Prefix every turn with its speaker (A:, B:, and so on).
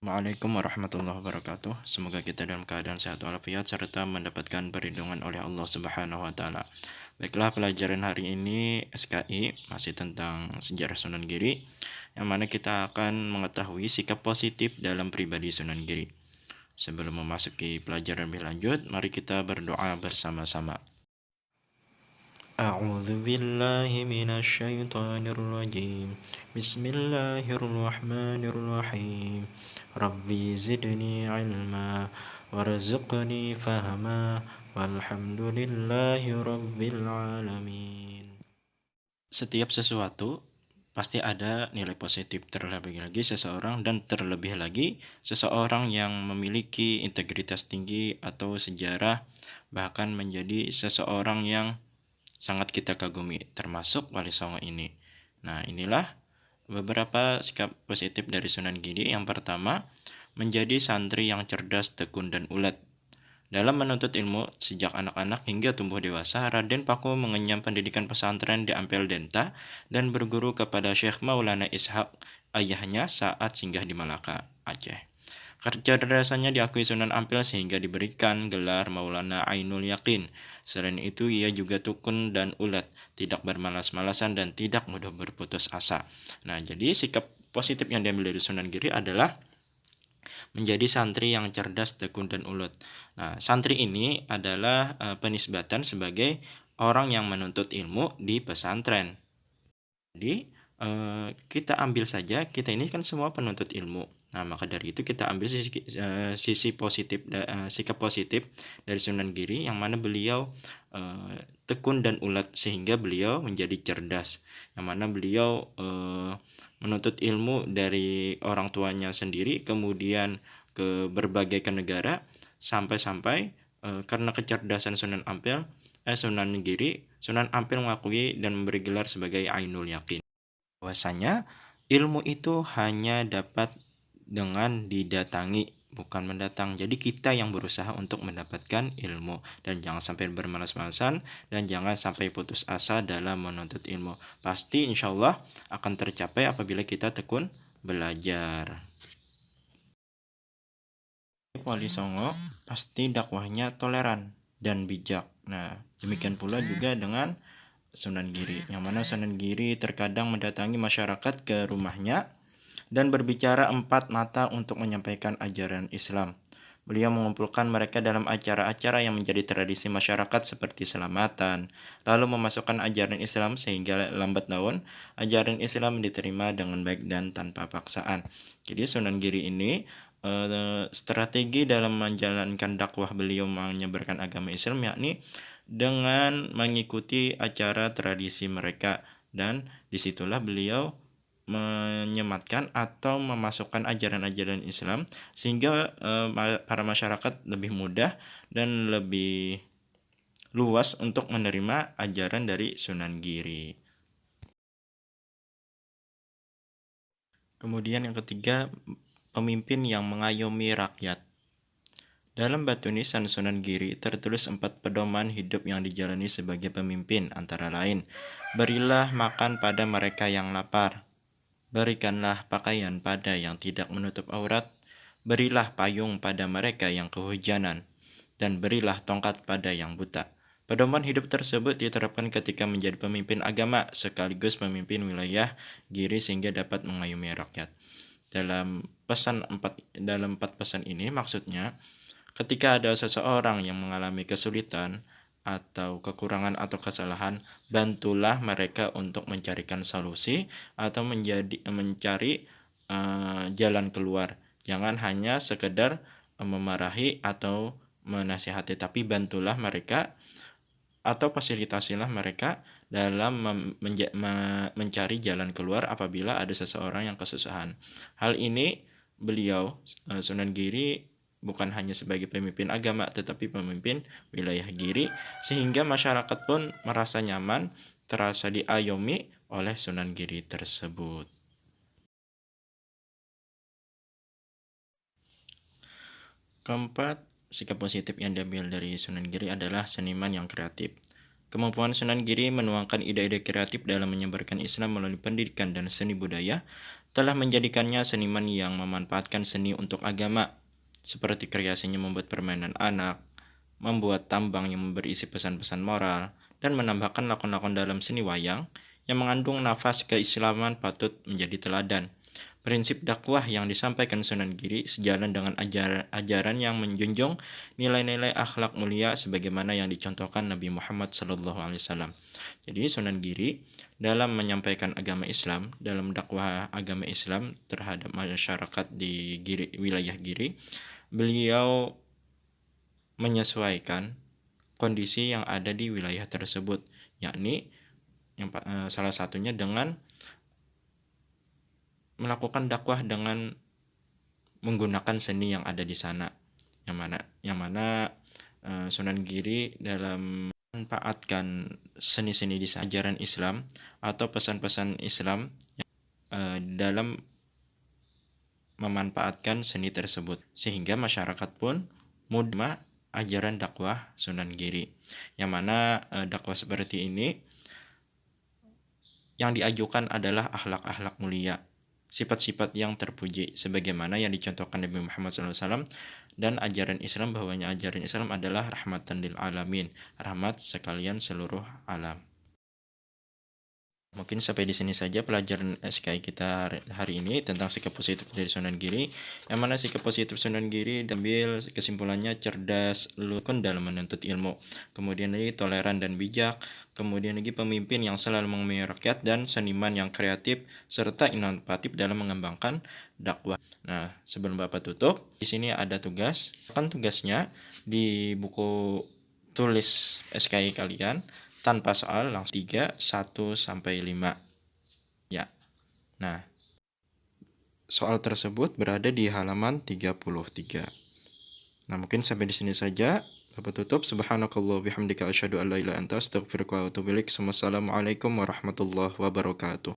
A: Waalaikumsalam warahmatullahi wabarakatuh. Semoga kita dalam keadaan sehat walafiat serta mendapatkan perlindungan oleh Allah Subhanahu wa taala. Baiklah, pelajaran hari ini SKI masih tentang sejarah Sunan Giri, yang mana kita akan mengetahui sikap positif dalam pribadi Sunan Giri. Sebelum memasuki pelajaran lebih lanjut, mari kita berdoa bersama-sama. A'udzu billahi minasyaitonir rajim. Bismillahirrahmanirrahim. Rabbi zidni ilma warzuqni fahma walhamdulillahi rabbil alamin. Setiap sesuatu pasti ada nilai positif, terlebih lagi seseorang dan terlebih lagi seseorang yang memiliki integritas tinggi atau sejarah, bahkan menjadi seseorang yang sangat kita kagumi, termasuk Wali Songo ini. Nah, inilah beberapa sikap positif dari Sunan Giri. Yang pertama, menjadi santri yang cerdas, tekun, dan ulet. Dalam menuntut ilmu sejak anak-anak hingga tumbuh dewasa, Raden Paku mengenyam pendidikan pesantren di Ampel Denta dan berguru kepada Syekh Maulana Ishaq, ayahnya, saat singgah di Malaka, Aceh. Kecerdasannya diakui Sunan Ampel sehingga diberikan gelar Maulana Ainul Yakin. Selain itu, ia juga tekun dan ulet, tidak bermalas-malasan dan tidak mudah berputus asa. Nah, jadi sikap positif yang diambil dari Sunan Giri adalah menjadi santri yang cerdas, tekun, dan ulet. Nah, santri ini adalah penisbatan sebagai orang yang menuntut ilmu di pesantren. Jadi, kita ambil saja, kita ini kan semua penuntut ilmu. Nah, maka dari itu kita ambil sisi positif, sikap positif dari Sunan Giri, yang mana beliau tekun dan ulet sehingga beliau menjadi cerdas, yang mana beliau menuntut ilmu dari orang tuanya sendiri, kemudian ke berbagai negara, sampai-sampai karena kecerdasan Sunan Giri, Sunan Ampel mengakui dan memberi gelar sebagai Ainul Yakin. Bahwasanya ilmu itu hanya dapat dengan didatangi, bukan mendatang. Jadi kita yang berusaha untuk mendapatkan ilmu, dan jangan sampai bermalas-malasan dan jangan sampai putus asa dalam menuntut ilmu. Pasti insya Allah akan tercapai apabila kita tekun belajar. Wali Songo pasti dakwahnya toleran dan bijak. Nah, demikian pula juga dengan Sunan Giri, yang mana Sunan Giri terkadang mendatangi masyarakat ke rumahnya dan berbicara empat mata untuk menyampaikan ajaran Islam. Beliau mengumpulkan mereka dalam acara-acara yang menjadi tradisi masyarakat seperti selamatan, lalu memasukkan ajaran Islam sehingga lambat laun ajaran Islam diterima dengan baik dan tanpa paksaan. Jadi Sunan Giri ini strategi dalam menjalankan dakwah beliau menyebarkan agama Islam yakni dengan mengikuti acara tradisi mereka, dan disitulah beliau menyematkan atau memasukkan ajaran-ajaran Islam sehingga para masyarakat lebih mudah dan lebih luas untuk menerima ajaran dari Sunan Giri. Kemudian yang ketiga, pemimpin yang mengayomi rakyat. Dalam batu nisan Sunan Giri tertulis 4 pedoman hidup yang dijalani sebagai pemimpin, antara lain: berilah makan pada mereka yang lapar, berikanlah pakaian pada yang tidak menutup aurat, berilah payung pada mereka yang kehujanan, dan berilah tongkat pada yang buta. Pedoman hidup tersebut diterapkan ketika menjadi pemimpin agama sekaligus pemimpin wilayah Giri sehingga dapat mengayomi rakyat. Dalam empat pesan ini maksudnya, ketika ada seseorang yang mengalami kesulitan atau kekurangan atau kesalahan, bantulah mereka untuk mencarikan solusi atau mencari jalan keluar. Jangan hanya sekedar memarahi atau menasihati, tapi bantulah mereka atau fasilitasilah mereka dalam mencari jalan keluar apabila ada seseorang yang kesusahan. Hal ini beliau, Sunan Giri, bukan hanya sebagai pemimpin agama tetapi pemimpin wilayah Giri, sehingga masyarakat pun merasa nyaman, terasa diayomi oleh Sunan Giri tersebut. Keempat, sikap positif yang diambil dari Sunan Giri adalah seniman yang kreatif. Kemampuan Sunan Giri menuangkan ide-ide kreatif dalam menyebarkan Islam melalui pendidikan dan seni budaya telah menjadikannya seniman yang memanfaatkan seni untuk agama, seperti kreasinya membuat permainan anak, membuat tambang yang berisi pesan-pesan moral, dan menambahkan lakon-lakon dalam seni wayang yang mengandung nafas keislaman patut menjadi teladan. Prinsip dakwah yang disampaikan Sunan Giri sejalan dengan ajaran yang menjunjung nilai-nilai akhlak mulia sebagaimana yang dicontohkan Nabi Muhammad SAW. Jadi Sunan Giri dalam menyampaikan agama Islam, dalam dakwah agama Islam terhadap masyarakat di wilayah Giri, beliau menyesuaikan kondisi yang ada di wilayah tersebut, yakni salah satunya dengan melakukan dakwah dengan menggunakan seni yang ada di sana, yang mana Sunan Giri dalam memanfaatkan seni-seni di ajaran Islam atau pesan-pesan Islam dalam memanfaatkan seni tersebut, sehingga masyarakat pun mudah ajaran dakwah Sunan Giri, yang mana dakwah seperti ini yang diajukan adalah akhlak-akhlak mulia, sifat-sifat yang terpuji sebagaimana yang dicontohkan Nabi Muhammad SAW, dan ajaran Islam bahwanya ajaran Islam adalah rahmatan lil alamin, rahmat sekalian seluruh alam. Mungkin sampai di sini saja pelajaran SKI kita hari ini tentang sikap positif dari Sunan Giri, yang mana sikap positif Sunan Giri diambil kesimpulannya cerdas, lukun dalam menuntut ilmu, kemudian lagi toleran dan bijak, kemudian lagi pemimpin yang selalu mengemui rakyat, dan seniman yang kreatif serta inovatif dalam mengembangkan dakwah. Nah, sebelum Bapak tutup, di sini ada tugas. Tugasnya di buku tulis SKI kalian tanpa soal langsung 3, 1 sampai 5. Ya. Nah, soal tersebut berada di halaman 33. Nah, mungkin sampai di sini saja. Bapak tutup. Subhanakallah bihamdika asyhadu an la ilaha illa anta astaghfiruka wa atubu ilaik. Wassalamualaikum warahmatullahi wabarakatuh.